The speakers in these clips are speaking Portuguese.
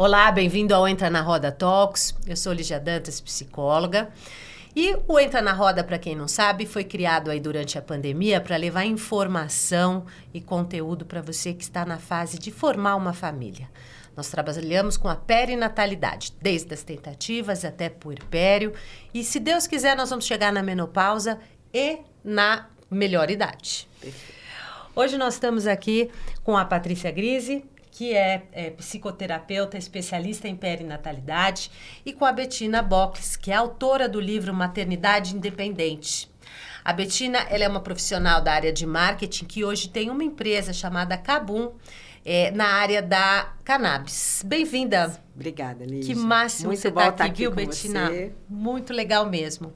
Olá, bem-vindo ao Entra na Roda Talks. Eu sou Lígia Dantas, psicóloga. E o Entra na Roda, para quem não sabe, foi criado aí durante a pandemia para levar informação e conteúdo para você que está na fase de formar uma família. Nós trabalhamos com a perinatalidade, desde as tentativas até puerpério. E se Deus quiser, nós vamos chegar na menopausa e na melhor idade. Hoje nós estamos aqui com a Patrícia Grise, que é psicoterapeuta, especialista em perinatalidade, e com a Bettina Bocles, que é autora do livro Maternidade Independente. A Bettina, ela é uma profissional da área de marketing que hoje tem uma empresa chamada Kabum, na área da cannabis. Bem-vinda. Obrigada, Lígia. Que máximo muito você bom está estar aqui, viu, com Bettina? você. Muito legal mesmo.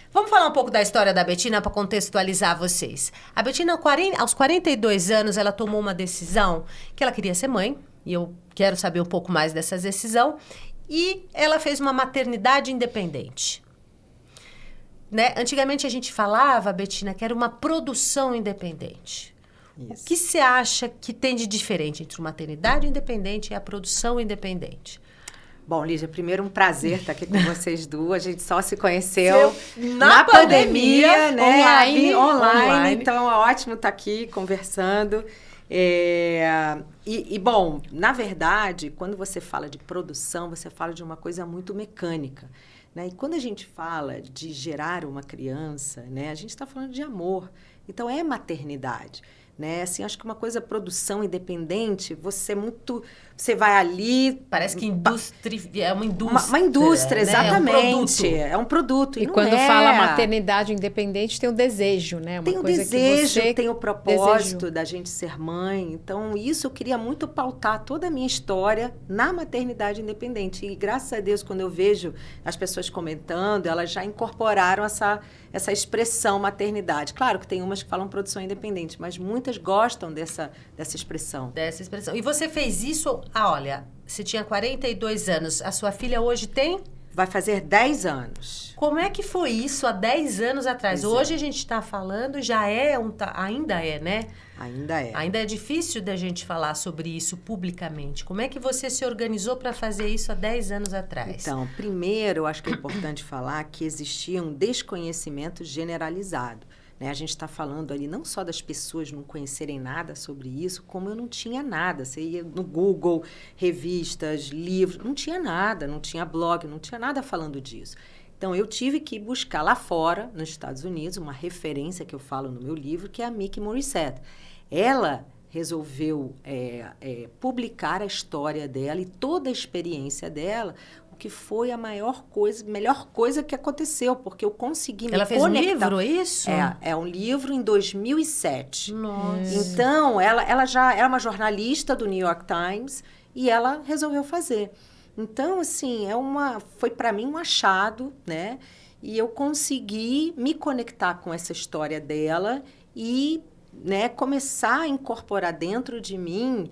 Vamos falar um pouco da história da Bettina para contextualizar vocês. A Bettina, aos 42 anos, ela tomou uma decisão que ela queria ser mãe, e eu quero saber um pouco mais dessa decisão, e ela fez uma maternidade independente. Né? Antigamente a gente falava, Bettina, que era uma produção independente. Isso. O que você acha que tem de diferente entre uma maternidade independente e a produção independente? Bom, Lígia, primeiro um prazer estar aqui com vocês duas. A gente só se conheceu na pandemia, né? Online. Então, é ótimo estar aqui conversando. Bom, na verdade, quando você fala de produção, você fala de uma coisa muito mecânica. Né? E quando a gente fala de gerar uma criança, né, a gente está falando de amor. Então, é maternidade. Né? Assim, acho que uma coisa, produção independente, você vai ali... Parece que é uma indústria. Uma indústria, né? Exatamente. É um produto. E quando fala maternidade independente, tem o desejo, né? Tem o desejo, tem o propósito da gente ser mãe. Então, isso eu queria muito pautar toda a minha história na maternidade independente. E, graças a Deus, quando eu vejo as pessoas comentando, elas já incorporaram essa expressão maternidade. Claro que tem umas que falam produção independente, mas muitas gostam dessa expressão. Dessa expressão. E você fez isso, olha, você tinha 42 anos, a sua filha hoje tem? Vai fazer 10 anos. Como é que foi isso há 10 anos atrás? Hoje a gente está falando, ainda é, né? Ainda é. Ainda é difícil da gente falar sobre isso publicamente. Como é que você se organizou para fazer isso há 10 anos atrás? Então, primeiro, eu acho que é importante falar que existia um desconhecimento generalizado. Né? A gente está falando ali não só das pessoas não conhecerem nada sobre isso, como eu não tinha nada. Você ia no Google, revistas, livros, não tinha nada, não tinha blog, não tinha nada falando disso. Então, eu tive que buscar lá fora, nos Estados Unidos, uma referência que eu falo no meu livro, que é a Miki Morissette. Ela resolveu publicar a história dela e toda a experiência dela, que foi a melhor coisa que aconteceu, porque eu consegui me conectar. Ela fez um livro, isso? É um livro em 2007. Nossa. Então, ela já era uma jornalista do New York Times e ela resolveu fazer. Então, assim, foi para mim um achado, né? E eu consegui me conectar com essa história dela e, né, começar a incorporar dentro de mim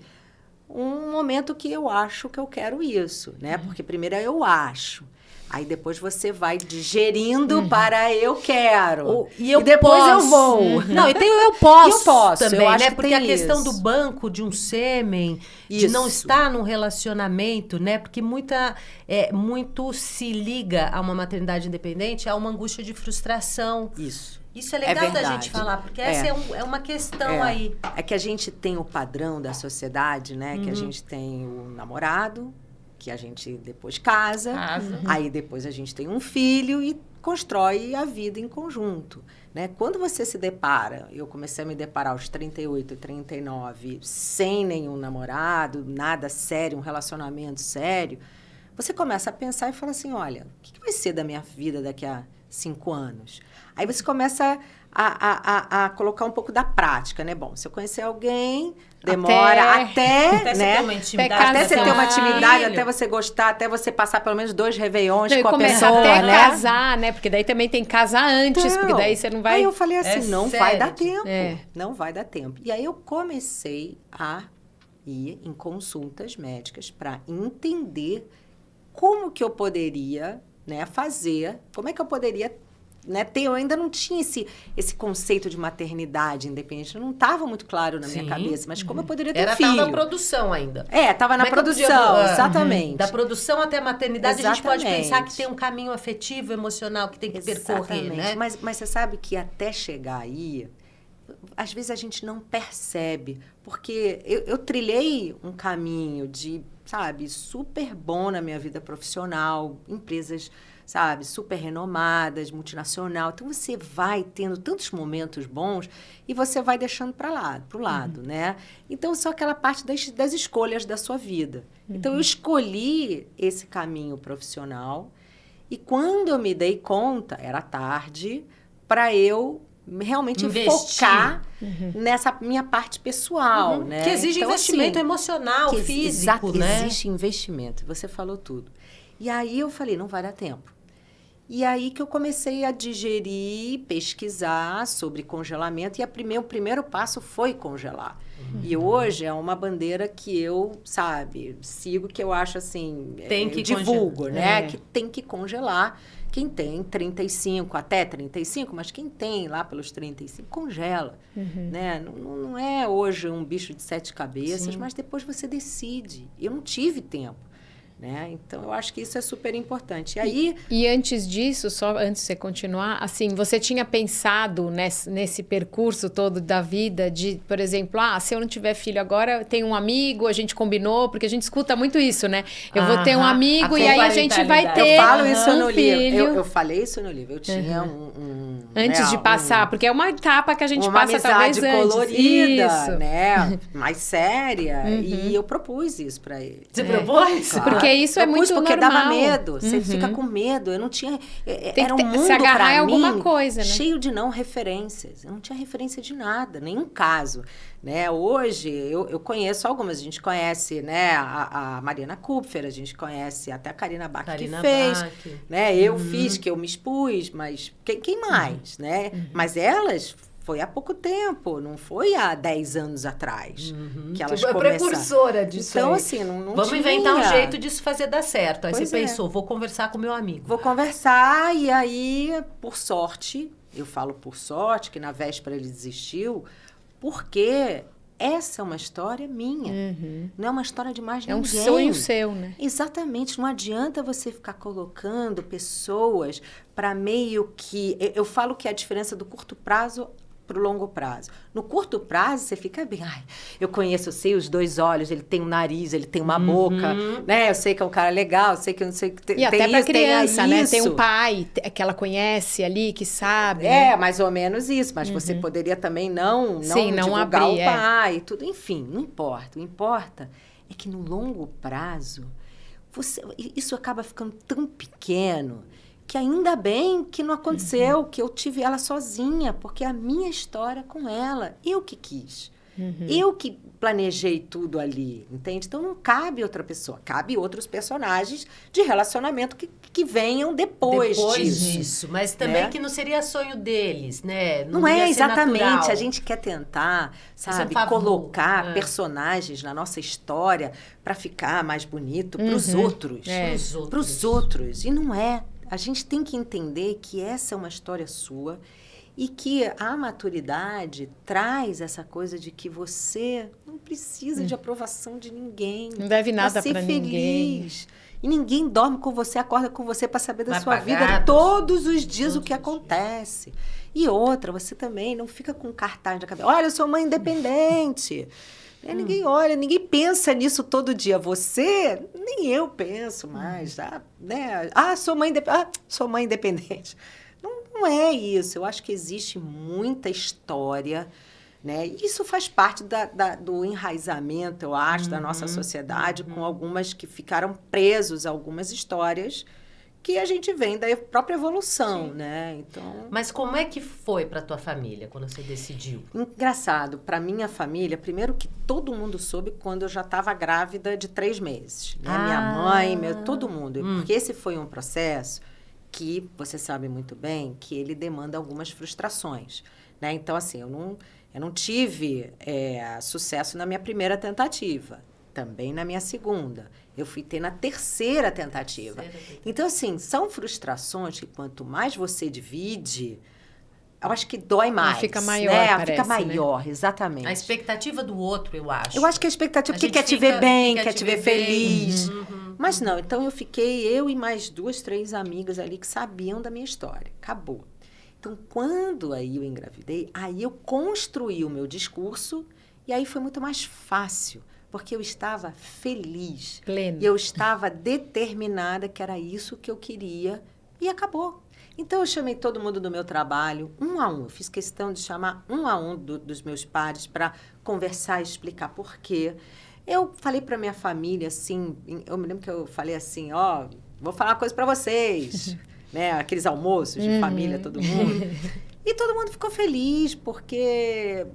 um momento que eu acho que eu quero isso, né? Porque primeiro eu acho. Aí depois você vai digerindo para eu quero. E depois posso. Eu vou. Não, e tem o eu posso. Eu posso também, eu acho né? que Porque tem a questão isso. do banco, de um sêmen, de não estar num relacionamento, né? Porque muito se liga a uma maternidade independente, a uma angústia de frustração. Isso é legal da gente falar, porque essa é uma questão aí. É que a gente tem o padrão da sociedade, né? Que a gente tem o namorado, que a gente depois casa. Aí depois a gente tem um filho e constrói a vida em conjunto. Né? Quando você se depara, eu comecei a me deparar aos 38, 39, sem nenhum namorado, nada sério, um relacionamento sério, você começa a pensar e fala assim, olha, o que vai ser da minha vida daqui a 5 anos? Aí você começa a colocar um pouco da prática, né? Bom, se eu conhecer alguém, demora até né? Até você ter uma intimidade, até você gostar, até você passar pelo menos 2 réveillons com a pessoa, até né? casar, né? Porque daí também tem que casar antes, então, porque daí você não vai... Aí eu falei assim, não vai dar tempo. É. Não vai dar tempo. E aí eu comecei a ir em consultas médicas para entender como que eu poderia, né, fazer, como é que eu poderia né, eu ainda não tinha esse conceito de maternidade independente. Não estava muito claro na minha cabeça. Mas como eu poderia ter filho? Era na produção ainda. Estava na produção, exatamente. Da produção até a maternidade, Exatamente. a gente pode pensar que tem um caminho afetivo, emocional que tem que percorrer, né? Mas você sabe que até chegar aí, às vezes a gente não percebe. Porque eu trilhei um caminho de, sabe, super bom na minha vida profissional, empresas, sabe, super renomadas, multinacional. Então, você vai tendo tantos momentos bons e você vai deixando para o lado, né? Então, só aquela parte das escolhas da sua vida. Então, eu escolhi esse caminho profissional e quando eu me dei conta, era tarde, para eu realmente focar nessa minha parte pessoal, né? Que exige então, investimento emocional, físico, né? Existe investimento, você falou tudo. E aí eu falei, não vai dar tempo. E aí que eu comecei a digerir, pesquisar sobre congelamento. E o primeiro passo foi congelar. E hoje é uma bandeira que eu, sabe, sigo, que eu acho assim, divulgo, né? Que tem que congelar. Quem tem 35, até 35, mas quem tem lá pelos 35, congela. Né? Não é hoje um bicho de 7 cabeças, mas depois você decide. Eu não tive tempo. Né? Então, eu acho que isso é super importante. E antes disso, só antes de você continuar, assim, você tinha pensado nesse percurso todo da vida de, por exemplo, se eu não tiver filho agora, eu tenho um amigo, a gente combinou, porque a gente escuta muito isso, né? Eu vou ter um amigo e aí a gente vai ter eu falo isso no filho. livro. Eu falei isso no livro. Eu tinha antes de passar, porque é uma etapa que a gente passa talvez antes. Uma amizade colorida, isso. né? Mais séria. E eu propus isso para ele. Você propôs? Claro. Porque isso é muito porque normal. Dava medo. Você fica com medo. Eu não tinha... Era um mundo se agarrar em alguma mim, coisa, né? Cheio de não referências. Eu não tinha referência de nada, nenhum caso. Né? Hoje, eu conheço algumas. A gente conhece, né, a Mariana Kupfer, a gente conhece até a Karina Bach que fez. Né? Eu fiz, que eu me expus, mas quem mais? Né? Mas elas... Foi há pouco tempo, não foi há 10 anos atrás que elas começaram. Precursora disso. Então, aí. assim, não Vamos tinha. inventar um jeito disso fazer dar certo. Aí Pois você pensou, vou conversar com meu amigo. Vou conversar e aí, por sorte, eu falo por sorte, que na véspera ele desistiu, porque essa é uma história minha. Não é uma história de mais ninguém. É um sonho seu, né? Exatamente. Não adianta você ficar colocando pessoas para meio que... Eu falo que é a diferença do curto prazo para o longo prazo. No curto prazo, você fica bem. Eu conheço, eu sei os 2 olhos, ele tem um nariz, ele tem uma boca, né? Eu sei que é um cara legal, eu sei que eu não sei que tem. E até para criança, né? Isso. Tem um pai que ela conhece ali, que sabe. Né? Mais ou menos isso. Mas você poderia também não divulgar abrir, o pai, tudo. Enfim, não importa. O importa é que no longo prazo, isso acaba ficando tão pequeno que ainda bem que não aconteceu, que eu tive ela sozinha, porque é a minha história com ela, eu que quis. Eu que planejei tudo ali, entende? Então, não cabe outra pessoa, cabe outros personagens de relacionamento que venham depois disso. Mas também que não seria sonho deles, né? Não é exatamente, natural. a gente quer tentar, sabe, colocar personagens na nossa história para ficar mais bonito para os outros. Para os outros, e não é. A gente tem que entender que essa é uma história sua e que a maturidade traz essa coisa de que você não precisa de aprovação de ninguém. Não deve nada para ninguém. E ninguém dorme com você, acorda com você para saber da sua vida todos os dias o que acontece. E outra, você também não fica com cartaz na cabeça. Olha, eu sou mãe independente. Ninguém olha, ninguém pensa nisso todo dia. Você, nem eu penso mais. Né? Sou mãe independente. Não é isso. Eu acho que existe muita história, né? Isso faz parte do enraizamento, eu acho, da nossa sociedade, com algumas que ficaram presos a algumas histórias que a gente vem da própria evolução, né? Então... Mas como é que foi para tua família quando você decidiu? Engraçado, para minha família, primeiro que todo mundo soube quando eu já estava grávida de 3 meses. Né? Minha mãe, todo mundo. Porque esse foi um processo que, você sabe muito bem, que ele demanda algumas frustrações. Né? Então, assim, eu não tive sucesso na minha primeira tentativa. também na minha segunda. Eu fui ter na terceira tentativa. Então, assim, são frustrações que quanto mais você divide, eu acho que dói mais. Fica maior, né? parece, Fica maior, né? exatamente. A expectativa do outro, eu acho. Eu acho que a expectativa, porque quer te ver bem, quer te ver feliz. Mas não, então eu e mais 2, 3 amigas ali que sabiam da minha história. Acabou. Então, quando aí eu engravidei, aí eu construí o meu discurso e aí foi muito mais fácil, porque eu estava feliz. Plena. E eu estava determinada que era isso que eu queria e acabou. Então, eu chamei todo mundo do meu trabalho, um a um. Eu fiz questão de chamar um a um dos meus pares para conversar e explicar por quê. Eu falei para minha família, assim, eu me lembro que eu falei assim, ó, vou falar uma coisa para vocês, né? Aqueles almoços de família, todo mundo. E todo mundo ficou feliz, porque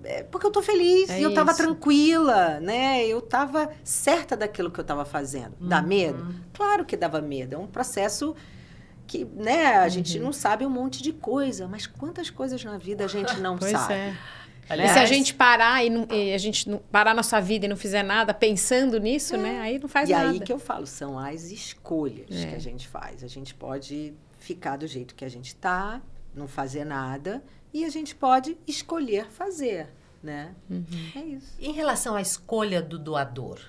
eu tô feliz, e eu tava tranquila, né? Eu tava certa daquilo que eu tava fazendo. Dá medo? Claro que dava medo. É um processo que, né, a gente não sabe um monte de coisa, mas quantas coisas na vida a gente não sabe. É. Aliás, e se a gente parar e a gente não parar nossa vida e não fizer nada pensando nisso, né? Aí não faz nada. E aí que eu falo, são as escolhas que a gente faz. A gente pode ficar do jeito que a gente tá, não fazer nada, e a gente pode escolher fazer, né? É isso. Em relação à escolha do doador,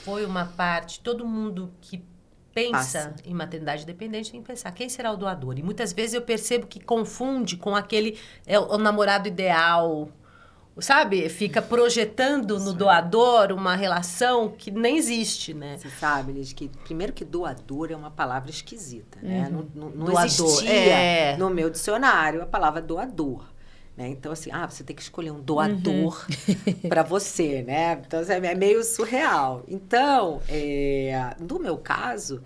foi uma parte, todo mundo que pensa em maternidade dependente tem que pensar quem será o doador. E muitas vezes eu percebo que confunde com aquele o namorado ideal, sabe? Fica projetando no doador uma relação que nem existe, né? Você sabe, Liz, que primeiro que doador é uma palavra esquisita, né? Não Doador, existia no meu dicionário a palavra doador. Né? Então, assim, você tem que escolher um doador para você, né? Então, é meio surreal. Então, no meu caso,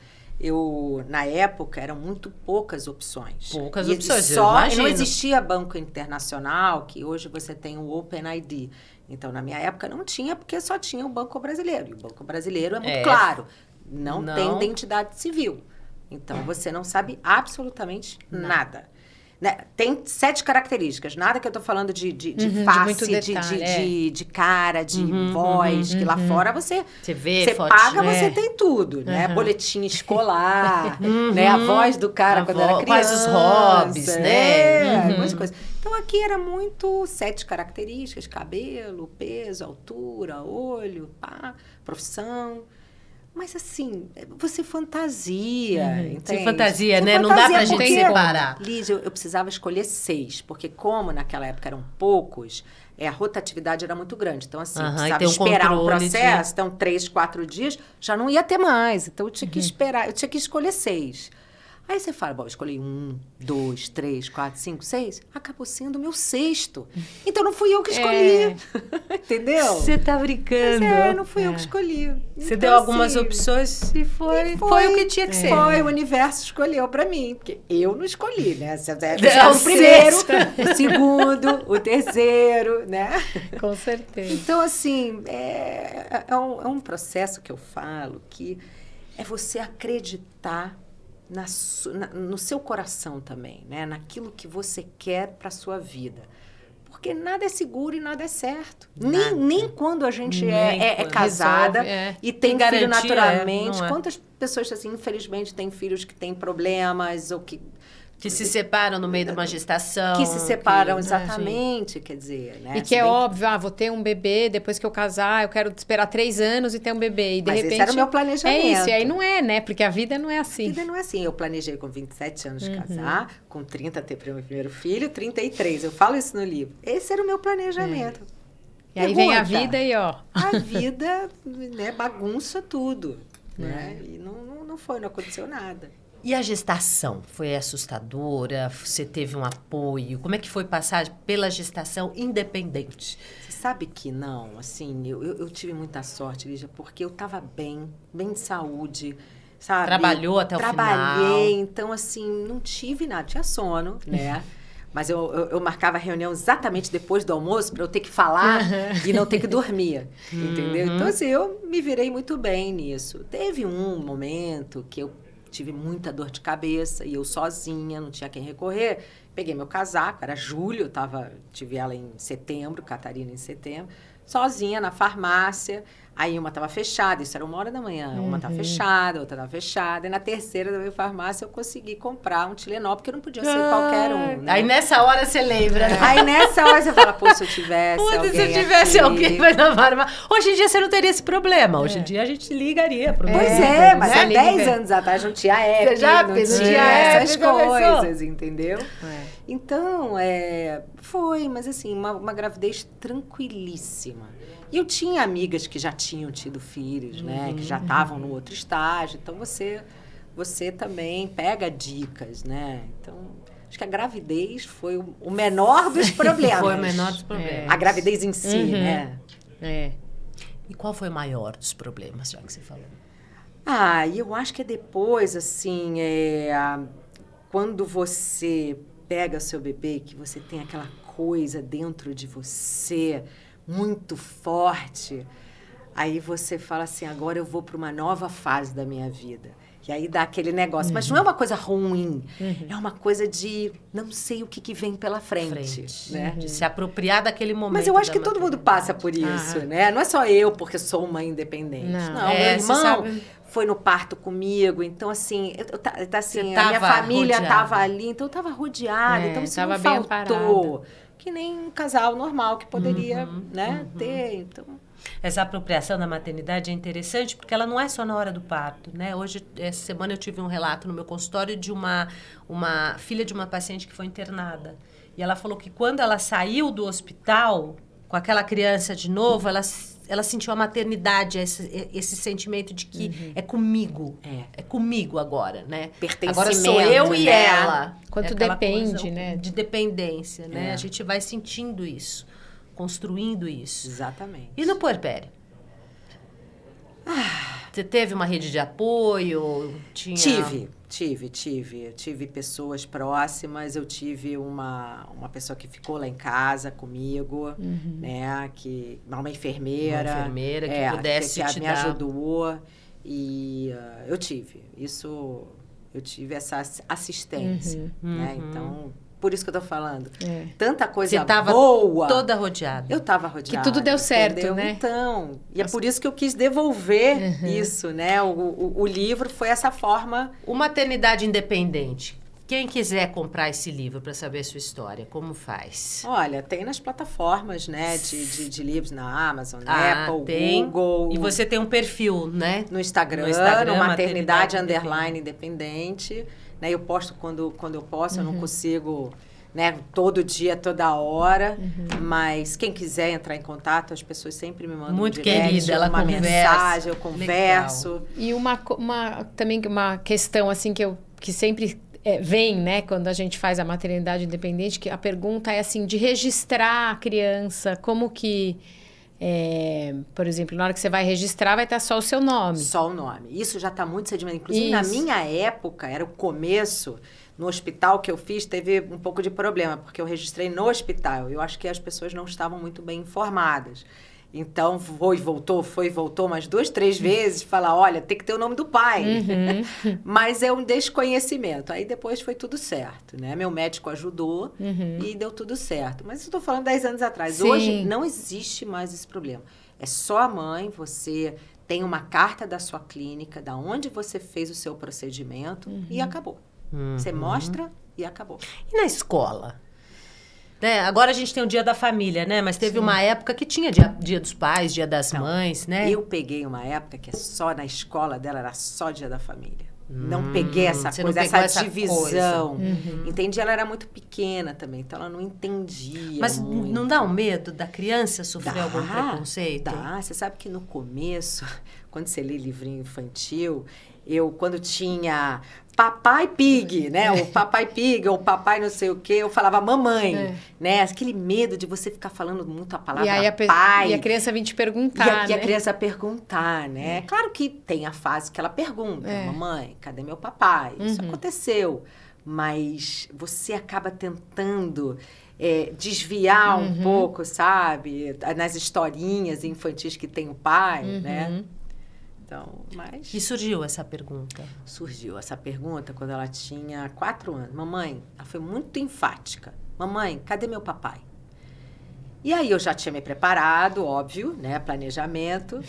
na época, eram muito poucas opções. Poucas opções, e não existia banco internacional, que hoje você tem o OpenID. Então, na minha época, não tinha, porque só tinha o Banco Brasileiro. E o Banco Brasileiro é muito claro, não tem identidade civil. Então, você não sabe absolutamente nada. Né? Tem 7 características. Nada que eu tô falando de face, de cara, de voz, que lá fora você vê, você paga, você tem tudo, né? Boletim escolar, né? A voz do cara quando era criança. Quais os hobbies, né? Algumas coisas. Então, aqui era muito 7 características: cabelo, peso, altura, olho, profissão. Mas assim, você fantasia, entende? Você fantasia, né? Não dá pra gente separar. Liz, eu precisava escolher 6, porque como naquela época eram poucos, a rotatividade era muito grande. Então, assim, eu precisava esperar um processo, então 3, 4 dias, já não ia ter mais. Então, eu tinha que esperar, eu tinha que escolher 6. Aí você fala, bom, eu escolhi 1, 2, 3, 4, 5, 6. Acabou sendo o meu 6º. Então, não fui eu que escolhi. Entendeu? Você tá brincando. Mas não fui eu que escolhi. Você deu algumas opções e foi o que tinha que ser. Foi, o universo escolheu pra mim. Porque eu não escolhi, né? Você é o primeiro, o segundo, o terceiro, né? Com certeza. Então, assim, é um processo que eu falo que é você acreditar no seu coração também, né? Naquilo que você quer para a sua vida. Porque nada é seguro e nada é certo. Nem quando a gente é casada e tem filho naturalmente. Quantas pessoas, assim, infelizmente, têm filhos que têm problemas ou que se separam no meio de uma gestação. Que se separam, exatamente, quer dizer, né? E que é óbvio, vou ter um bebê, depois que eu casar, eu quero esperar 3 anos e ter um bebê. E de repente, esse era o meu planejamento. É isso, e aí não é, né? Porque a vida não é assim. A vida não é assim. Eu planejei com 27 anos de casar, com 30 ter meu primeiro filho, 33. Eu falo isso no livro. Esse era o meu planejamento. E aí vem a vida e ó. A vida, né, bagunça tudo. Né? E não aconteceu nada. E a gestação? Foi assustadora? Você teve um apoio? Como é que foi passar pela gestação independente? Você sabe que não, assim, eu tive muita sorte, Lígia, porque eu estava bem de saúde, sabe? Trabalhou até o final? Trabalhei, então, assim, não tive nada. Tinha sono, né? Mas eu marcava a reunião exatamente depois do almoço para eu ter que falar e não ter que dormir, entendeu? Então, assim, eu me virei muito bem nisso. Teve um momento que eu tive muita dor de cabeça e eu sozinha, não tinha quem recorrer. Peguei meu casaco, era julho, tive ela em setembro, Catarina em setembro, sozinha na farmácia. Aí uma estava fechada, isso era 1h da manhã. Uma estava fechada, outra estava fechada. E na terceira da farmácia eu consegui comprar um Tilenol, porque não podia ser qualquer um, né? Aí nessa hora você lembra, né? Aí nessa hora você fala, pô, se eu tivesse alguém vai na farmácia. Hoje em dia você não teria esse problema. Hoje em dia a gente ligaria pro Pois médico, mas há 10 anos atrás não tinha app, não tinha essas coisas, entendeu? Então, foi, mas assim, uma gravidez tranquilíssima. E eu tinha amigas que já tinham tido filhos, né? Que já estavam no outro estágio. Então, você também pega dicas, né? Então, acho que a gravidez foi o menor dos problemas. Foi o menor dos problemas. A gravidez em si, né? E qual foi o maior dos problemas, já que você falou? E eu acho que é depois, assim, quando você pega seu bebê, que você tem aquela coisa dentro de você muito forte, aí você fala assim, agora eu vou para uma nova fase da minha vida. E aí dá aquele negócio. Mas não é uma coisa ruim, é uma coisa de não sei o que vem pela frente. Né? De se apropriar daquele momento. Mas eu acho que todo mundo passa por isso, né? Não é só eu, porque sou mãe independente. Não, meu irmão foi no parto comigo, então assim, a minha família estava ali, então eu estava rodeada, então isso não faltou. Que nem um casal normal que poderia ter, então... Essa apropriação da maternidade é interessante porque ela não é só na hora do parto, né? Hoje, essa semana, eu tive um relato no meu consultório de uma filha de uma paciente que foi internada. E ela falou que quando ela saiu do hospital com aquela criança de novo, ela sentiu a maternidade, esse sentimento de que é comigo. É comigo agora, né? Pertencimento, agora sou eu e ela. Quanto depende, né? De dependência, né? A gente vai sentindo isso. Construindo isso. Exatamente. E no puerpério? Você teve uma rede de apoio? Tive. Eu tive pessoas próximas, eu tive uma pessoa que ficou lá em casa comigo, né? Uma enfermeira. Uma enfermeira que pudesse que me ajudou. E eu tive essa assistência, né? Então... Por isso que eu tô falando. Tanta coisa Você tava boa. Toda rodeada. Eu tava rodeada. Que tudo deu certo, entendeu? né? Então, e é por isso que eu quis devolver isso, né? O livro foi essa forma. O Maternidade Independente. Quem quiser comprar esse livro para saber a sua história, como faz? Olha, tem nas plataformas, né? De livros, na Amazon, Apple, tem. Google. E você tem um perfil, né? No Instagram Maternidade _ Independente. Né, eu posto quando eu posso, eu não consigo, né, todo dia, toda hora. Mas quem quiser entrar em contato, as pessoas sempre me mandam muito um direct, querida, ela uma conversa. mensagem, eu converso. Legal. E também uma questão assim que sempre vem, né, quando a gente faz a maternidade independente, que a pergunta é assim, de registrar a criança, como que... por exemplo, na hora que você vai registrar, vai estar só o seu nome. Só o nome. Isso já está muito sedimentado. Inclusive, na minha época, era o começo, no hospital que eu fiz, teve um pouco de problema, porque eu registrei no hospital. Eu acho que as pessoas não estavam muito bem informadas. Então, foi e voltou umas 2, 3 vezes, falar, olha, tem que ter o nome do pai. Mas é um desconhecimento. Aí depois foi tudo certo, né? Meu médico ajudou e deu tudo certo. Mas eu estou falando 10 anos atrás. Sim. Hoje não existe mais esse problema. É só a mãe, você tem uma carta da sua clínica, da onde você fez o seu procedimento e acabou. Você mostra e acabou. E na escola? Né? Agora a gente tem o Dia da Família, né? Mas teve uma época que tinha dia dos pais, Dia das mães, né? Eu peguei uma época que só na escola dela era só Dia da Família. Não peguei essa coisa, essa divisão. Entendi, ela era muito pequena também, então ela não entendia. Mas muito. Não dá um medo da criança sofrer algum preconceito? Dá. Você sabe que no começo, quando você lê livrinho infantil, quando tinha Papai Pig, né? O Papai Pig, ou Papai não sei o quê, eu falava mamãe, né? Aquele medo de você ficar falando muito a palavra pai. E a criança vir te perguntar, E a criança perguntar, né? Claro que tem a fase que ela pergunta, mamãe, cadê meu papai? Isso aconteceu. Mas você acaba tentando desviar um pouco, sabe? Nas historinhas infantis que tem o pai, né? Então, E surgiu essa pergunta? Surgiu essa pergunta quando ela tinha 4 anos. Mamãe, ela foi muito enfática. Mamãe, cadê meu papai? E aí eu já tinha me preparado, óbvio, né? Planejamento.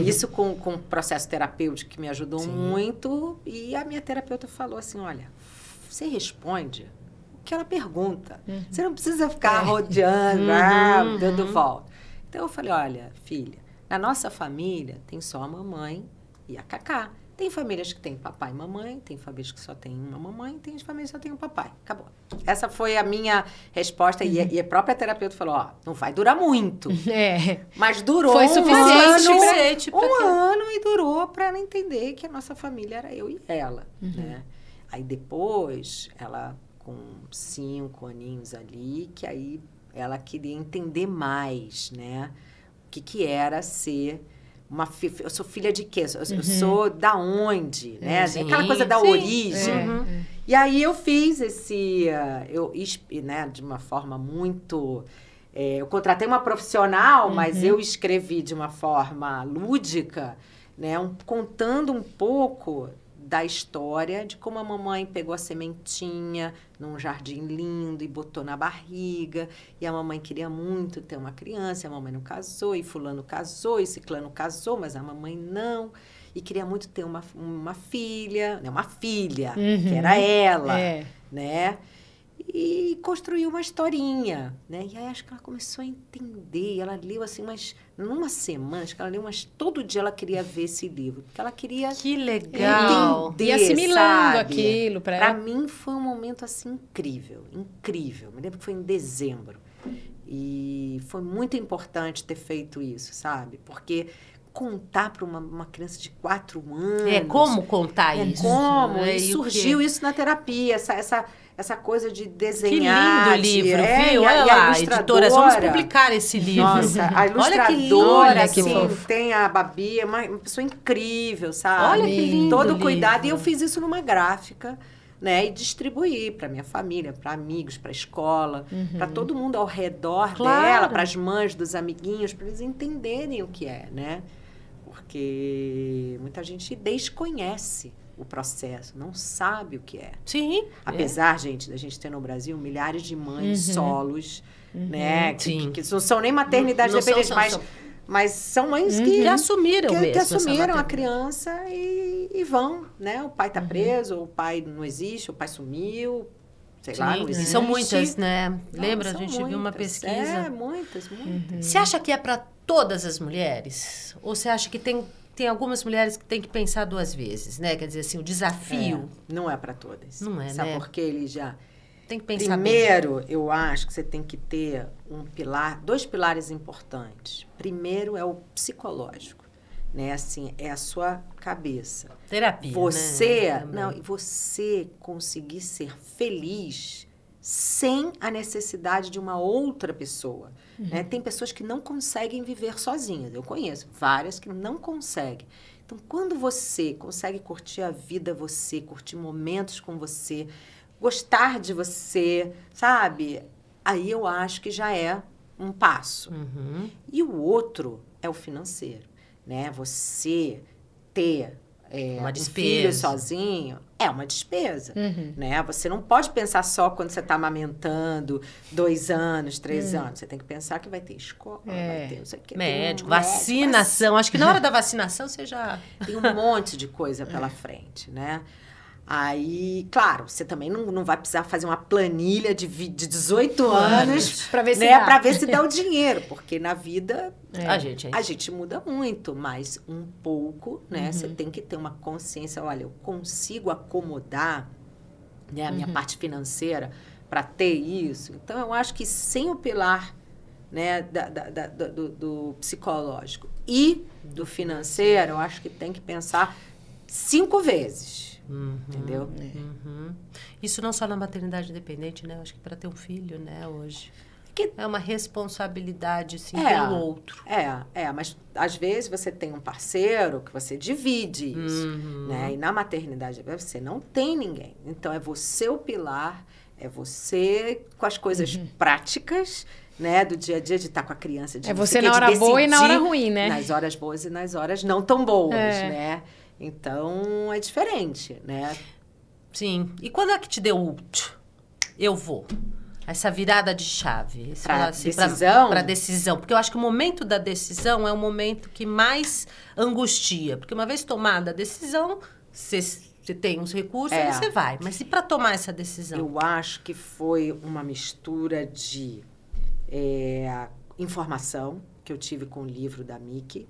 Isso com o processo terapêutico que me ajudou muito. E a minha terapeuta falou assim, olha, você responde o que ela pergunta. Você não precisa ficar rodeando, dando volta. Então eu falei, olha, filha, na nossa família tem só a mamãe e a Cacá. Tem famílias que tem papai e mamãe, tem famílias que só tem uma mamãe, tem famílias que só tem um papai. Acabou. Essa foi a minha resposta. E a própria terapeuta falou, ó, não vai durar muito. Mas durou foi suficiente um ano e durou para ela entender que a nossa família era eu e ela. Né? Aí depois, ela com 5 aninhos ali, que aí ela queria entender mais, né? O que era ser... eu sou filha de quê? Eu sou da onde, né? Aquela coisa da origem. E aí eu fiz né, de uma forma muito... eu contratei uma profissional, mas eu escrevi de uma forma lúdica, né? Contando um pouco da história de como a mamãe pegou a sementinha num jardim lindo e botou na barriga, e a mamãe queria muito ter uma criança, e a mamãe não casou, e fulano casou, e ciclano casou, mas a mamãe não, e queria muito ter uma filha, né? Uma filha, que era ela, né? E construiu uma historinha, né? E aí acho que ela começou a entender, ela leu assim, numa semana, acho que ela leu, mas todo dia ela queria ver esse livro, porque ela queria que legal entender, e assimilando sabe? aquilo para ela. Para mim foi um momento assim incrível. Me lembro que foi em dezembro. E foi muito importante ter feito isso, sabe? Porque contar para uma criança de 4 anos... como contar isso? Como? E surgiu isso na terapia, essa coisa de Que desenhar. lindo livro, viu? Olha lá, editoras, vamos publicar esse livro. Nossa, a ilustradora, assim, tem a Babi, é uma pessoa incrível, sabe? Olha que lindo todo cuidado. E eu fiz isso numa gráfica, né? E distribuí para minha família, para amigos, para escola, para todo mundo ao redor dela, para as mães dos amiguinhos, para eles entenderem o que é, né? Porque muita gente desconhece o processo, não sabe o que é. Sim. Apesar, gente, da gente ter no Brasil milhares de mães solos, né? Que não são nem maternidade dependente, mas são mães que assumiram mesmo. Que assumiram a criança e vão, né? O pai está preso, ou o pai não existe, o pai sumiu, sei lá, não existe. E são muitas, né? Lembra? A gente viu uma pesquisa. Muitas. Você acha que é para todas as mulheres? Ou você acha que tem algumas mulheres que têm que pensar 2 vezes, né? Quer dizer assim, o desafio... não é para todas. Não é, Sabe né? por que ele já... Tem que pensar Primeiro, eu acho que você tem que ter 2 pilares importantes. Primeiro é o psicológico, né? Assim, é a sua cabeça. Terapia, e você conseguir ser feliz sem a necessidade de uma outra pessoa. Né? Tem pessoas que não conseguem viver sozinhas. Eu conheço várias que não conseguem. Então, quando você consegue curtir a vida, curtir momentos com você, gostar de você, sabe? Aí eu acho que já é um passo. E o outro é o financeiro, né? Você ter uma um filho sozinho é uma despesa, né? Você não pode pensar só quando você está amamentando 2 anos, 3 anos. Você tem que pensar que vai ter escola, vai ter não sei o quê, médico, vacinação. Acho que na hora da vacinação você já... Tem um monte de coisa pela frente, né? Aí, claro, você também não vai precisar fazer uma planilha de 18 anos para ver, né, ver se dá o dinheiro, porque na vida a gente muda muito, mas um pouco, né? Você tem que ter uma consciência, olha, eu consigo acomodar, né, a minha parte financeira para ter isso. Então, eu acho que sem o pilar, né, do psicológico e do financeiro, eu acho que tem que pensar 5 vezes. Entendeu? Isso não só na maternidade independente, né? Acho que para ter um filho, né, hoje. É uma responsabilidade, assim, pelo outro. Mas às vezes você tem um parceiro que você divide isso, né? E na maternidade você não tem ninguém. Então, é você o pilar, é você com as coisas práticas, né? Do dia a dia, de estar com a criança. É você na hora boa e na hora ruim, né? Nas horas boas e nas horas não tão boas, né? Então, é diferente, né? Sim. E quando é que te deu eu vou? Essa virada de chave. Para decisão? Para decisão. Porque eu acho que o momento da decisão é o momento que mais angustia. Porque uma vez tomada a decisão, você tem os recursos, aí você vai. Mas e para tomar essa decisão? Eu acho que foi uma mistura de informação, que eu tive com o livro da Miki,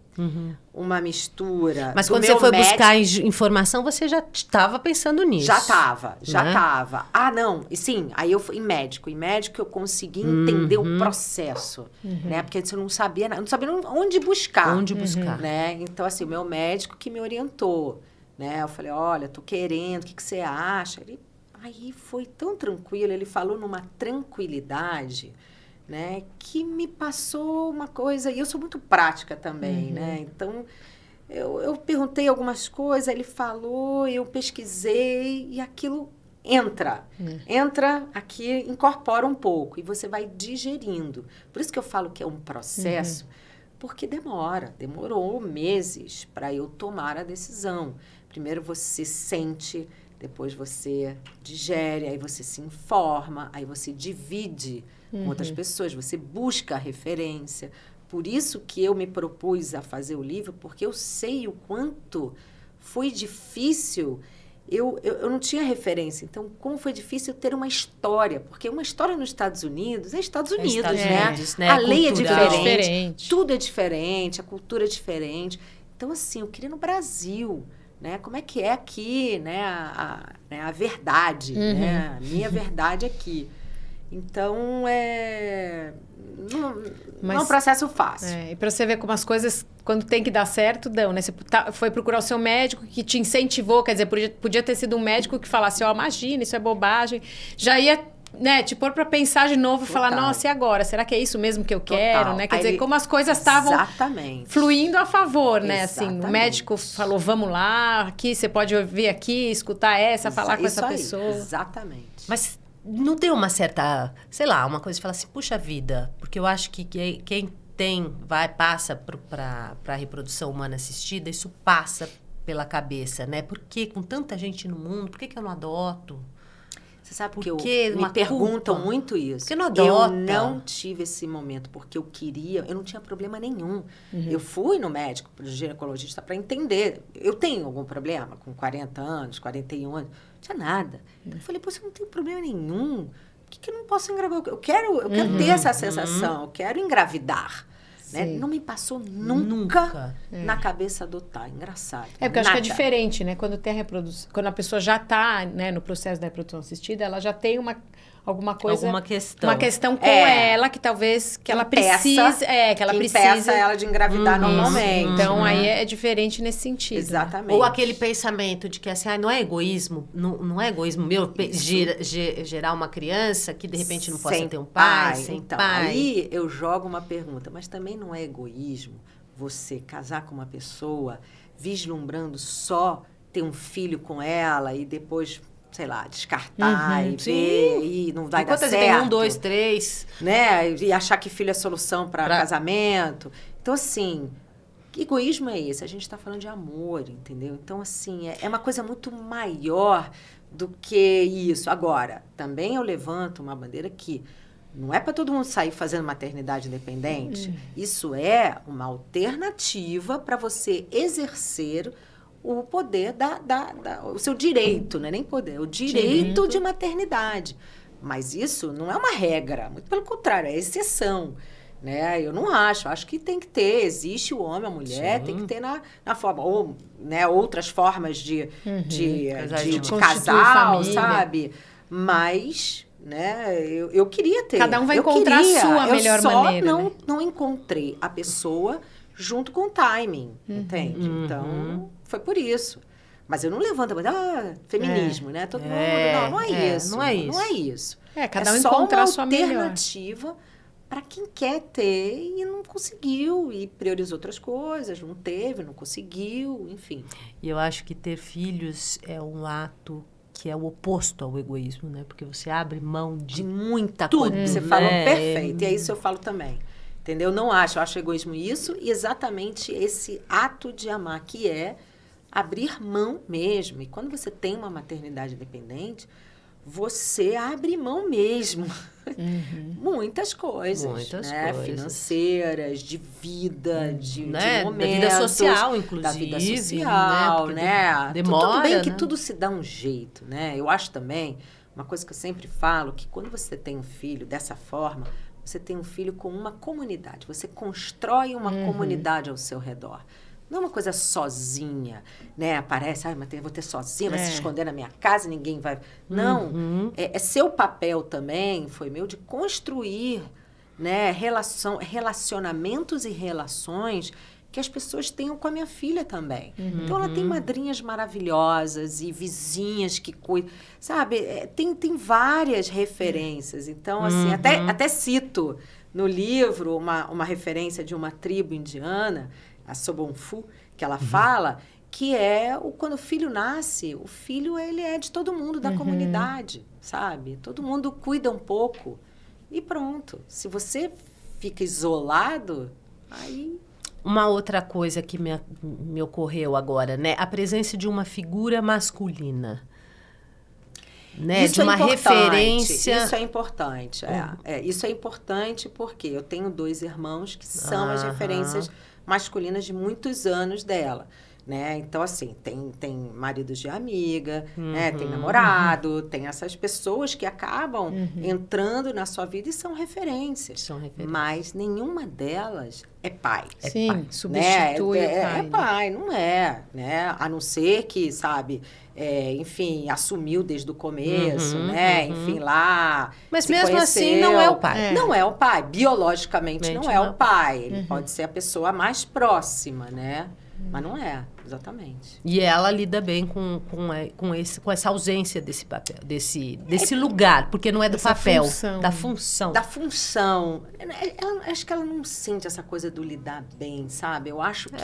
uma mistura. Mas quando você foi buscar informação, você já estava pensando nisso? Já estava. Ah, não, e sim, aí eu fui em médico. Em médico eu consegui entender o processo, né? Porque antes eu não sabia onde buscar. Onde buscar. Né? Então, assim, o meu médico que me orientou, né? Eu falei, olha, tô querendo, o que você acha? Aí foi tão tranquilo, ele falou numa tranquilidade, né, que me passou uma coisa, e eu sou muito prática também, né, então eu perguntei algumas coisas, ele falou, eu pesquisei, e aquilo entra aqui, incorpora um pouco, e você vai digerindo. Por isso que eu falo que é um processo, porque demorou meses para eu tomar a decisão. Primeiro você sente, depois você digere, aí você se informa, aí você divide com outras pessoas, você busca a referência. Por isso que eu me propus a fazer o livro, porque eu sei o quanto foi difícil. Eu não tinha referência. Então, como foi difícil ter uma história? Porque uma história nos Estados Unidos é Estados Unidos, né? A lei é diferente, tudo é diferente, a cultura é diferente. Então, assim, eu queria no Brasil, né? Como é que é aqui, né? A verdade, né? A minha verdade aqui. Então, não é um processo fácil. E para você ver como as coisas, quando tem que dar certo, dão, né? Você foi procurar o seu médico que te incentivou, quer dizer, podia ter sido um médico que falasse, imagina, isso é bobagem. Já ia, né, te pôr para pensar de novo e falar, nossa, e agora? Será que é isso mesmo que eu quero? Né? Quer dizer, como as coisas estavam fluindo a favor, né? Assim, o médico falou, vamos lá, aqui você pode ouvir aqui, escutar falar com essa pessoa. Exatamente. Mas não deu uma certa, sei lá, uma coisa de falar assim, puxa vida, porque eu acho que quem passa para a reprodução humana assistida, isso passa pela cabeça, né? Por que com tanta gente no mundo, por que eu não adoto? Você sabe que me perguntam muito isso. Por que não adota? Eu não tive esse momento, porque eu não tinha problema nenhum. Eu fui no médico, pro ginecologista, para entender. Eu tenho algum problema com 40 anos, 41 anos? Não tinha nada. Eu falei, você não tem problema nenhum. Por que eu não posso engravidar? Eu quero ter essa sensação, eu quero engravidar. Né? Não me passou nunca na cabeça adotar. Engraçado. Porque eu acho que é diferente, né? Quando tem a reprodução, quando a pessoa já está, né, no processo da reprodução assistida, ela já tem alguma coisa, uma questão com ela que talvez ela precise, impeça ela de engravidar normalmente. Então aí é diferente nesse sentido. Exatamente. Ou aquele pensamento de que assim, não é egoísmo, não é egoísmo meu gerar uma criança que de repente não possa ter um pai, sem pai. Aí eu jogo uma pergunta, mas também não é egoísmo você casar com uma pessoa vislumbrando só ter um filho com ela e depois, sei lá, descartar e ver, e não vai dar certo. Tem 1, 2, 3. Né? E achar que filho é solução para casamento. Então, assim, que egoísmo é esse? A gente está falando de amor, entendeu? Então, assim, é uma coisa muito maior do que isso. Agora, também eu levanto uma bandeira que não é para todo mundo sair fazendo maternidade independente. Isso é uma alternativa para você exercer o poder o seu direito, não é nem poder, o direito de maternidade. Mas isso não é uma regra, muito pelo contrário, é exceção. Né? Eu não acho que tem que ter, existe o homem, a mulher, tem que ter na forma, ou né, outras formas de casal, sabe? Mas, né, eu queria ter. Cada um vai encontrar a sua melhor maneira. Eu só não encontrei a pessoa junto com o timing, entende? Então, foi por isso. Mas eu não levanto, feminismo, né? Todo mundo, não é isso. Não é isso. Não é isso. Cada um encontrar a sua melhor. É só uma alternativa para quem quer ter e não conseguiu, e priorizou outras coisas, não teve, não conseguiu, enfim. E eu acho que ter filhos é um ato que é o oposto ao egoísmo, né? Porque você abre mão de muita tudo, coisa. Você falou perfeito, e é isso que eu falo também. Entendeu? Eu acho egoísmo isso, e exatamente esse ato de amar, que é abrir mão mesmo. E quando você tem uma maternidade independente, você abre mão mesmo. muitas coisas. Muitas né? coisas. Financeiras, de vida, de Da momentos. vida social, inclusive. Da vida social, né? Demora, tudo bem que né? tudo se dá um jeito, né? Eu acho também, uma coisa que eu sempre falo, que quando você tem um filho dessa forma, você tem um filho com uma comunidade. Você constrói uma comunidade ao seu redor. Não é uma coisa sozinha, né? Aparece, mas eu vou ter sozinha, vai se esconder na minha casa, ninguém vai... Não, é seu papel também, foi meu, de construir, né, relacionamentos e relações que as pessoas tenham com a minha filha também. Então, ela tem madrinhas maravilhosas e vizinhas que cuidam, sabe? Tem várias referências. Então, assim, até cito no livro uma referência de uma tribo indiana, a Sobonfu, que ela fala que quando o filho nasce, o filho ele é de todo mundo da comunidade, sabe? Todo mundo cuida um pouco e pronto. Se você fica isolado, aí... Uma outra coisa que me ocorreu agora, né? A presença de uma figura masculina. Né? Isso de uma referência. Isso é importante. Isso é importante porque eu tenho 2 irmãos que são as referências masculinas de muitos anos dela. Né? Então, assim, tem maridos de amiga, né? Tem namorado, tem essas pessoas que acabam entrando na sua vida e são referências. Mas nenhuma delas é pai. Sim, pai, substitui né? o pai. É pai, não é, né? A não ser que, sabe, enfim, assumiu desde o começo, né? Enfim, lá. Mas se mesmo conheceu. assim não é o pai. Não é o pai. Biologicamente não é o pai. Ele Uhum. pode ser a pessoa mais próxima, né? Mas não é, exatamente. E ela lida bem com essa ausência desse papel, desse lugar, porque não é do Essa papel, função. da função. Da função. Acho que ela não sente essa coisa do lidar bem, sabe? Eu acho que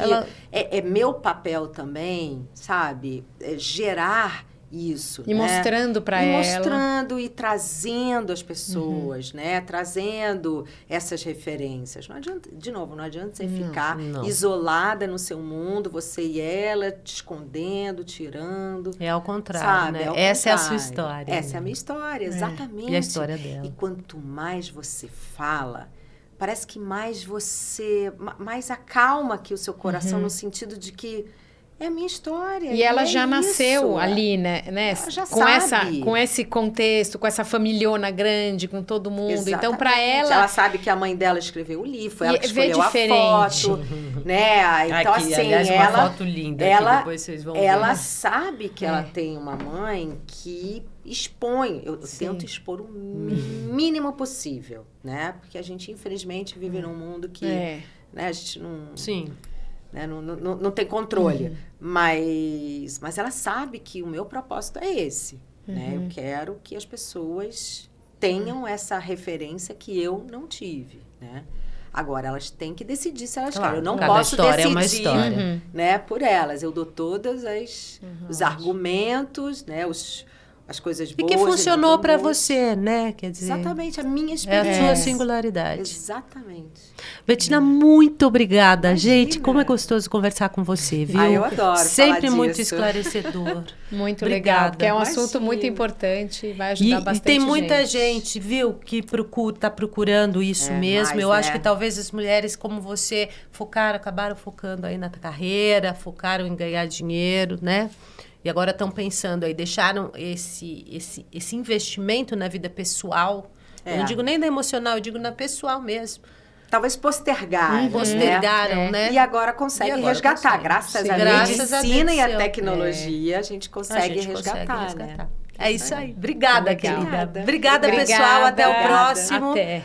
é meu papel também, sabe? Gerar isso. E né? mostrando para ela. Mostrando e trazendo as pessoas, né? Trazendo essas referências. Não adianta, de novo, não adianta você ficar isolada no seu mundo, você e ela te escondendo, tirando. É ao contrário, sabe? né? Ao Essa é a sua contrário. história. Essa é a minha história, exatamente. E a história dela. E quanto mais você fala, parece que mais mais acalma aqui o seu coração, no sentido de que é a minha história. E ela é já nasceu isso. ali, né? Ela já com sabe. Com esse contexto, com essa familhona grande, com todo mundo. Exatamente. Então, para ela... Ela sabe que a mãe dela escreveu o livro, foi ela que vê escolheu diferente. a foto, né? Então, Aqui, assim, aliás, ela... uma foto linda ela, aqui, depois vocês vão ela ver. sabe que ela tem uma mãe que expõe. Eu tento expor o mínimo possível, né? Porque a gente, infelizmente, vive num mundo que... Né, a gente não... Sim. Né, não tem controle. Mas ela sabe que o meu propósito é esse. Né? Eu quero que as pessoas tenham essa referência que eu não tive. Né? Agora, elas têm que decidir se elas querem. Eu não cada posso história decidir é uma história. né, por elas. Eu dou todos os argumentos, né, as coisas boas. E que funcionou para boas. você, né? Quer dizer, Exatamente, a minha é experiência. a sua singularidade. Exatamente. Bettina, muito obrigada. Imagina. Gente, como é gostoso conversar com você, viu? Eu adoro Sempre falar muito disso. esclarecedor. Muito Obrigada. legal, porque é um Imagina. assunto muito importante e vai ajudar bastante E tem muita gente, viu, que tá procurando isso mesmo. mais, Eu acho né? que talvez as mulheres como você acabaram focando aí na carreira, focaram em ganhar dinheiro, né? E agora estão pensando aí, deixaram esse investimento na vida pessoal. Eu não digo nem da emocional, eu digo na pessoal mesmo. Talvez postergaram. Postergaram, né? E agora consegue resgatar. Graças à medicina e à tecnologia, a gente consegue resgatar, né? É isso aí. Obrigada, Legal. querida. Obrigada, Obrigada. pessoal. Até o próximo. Até.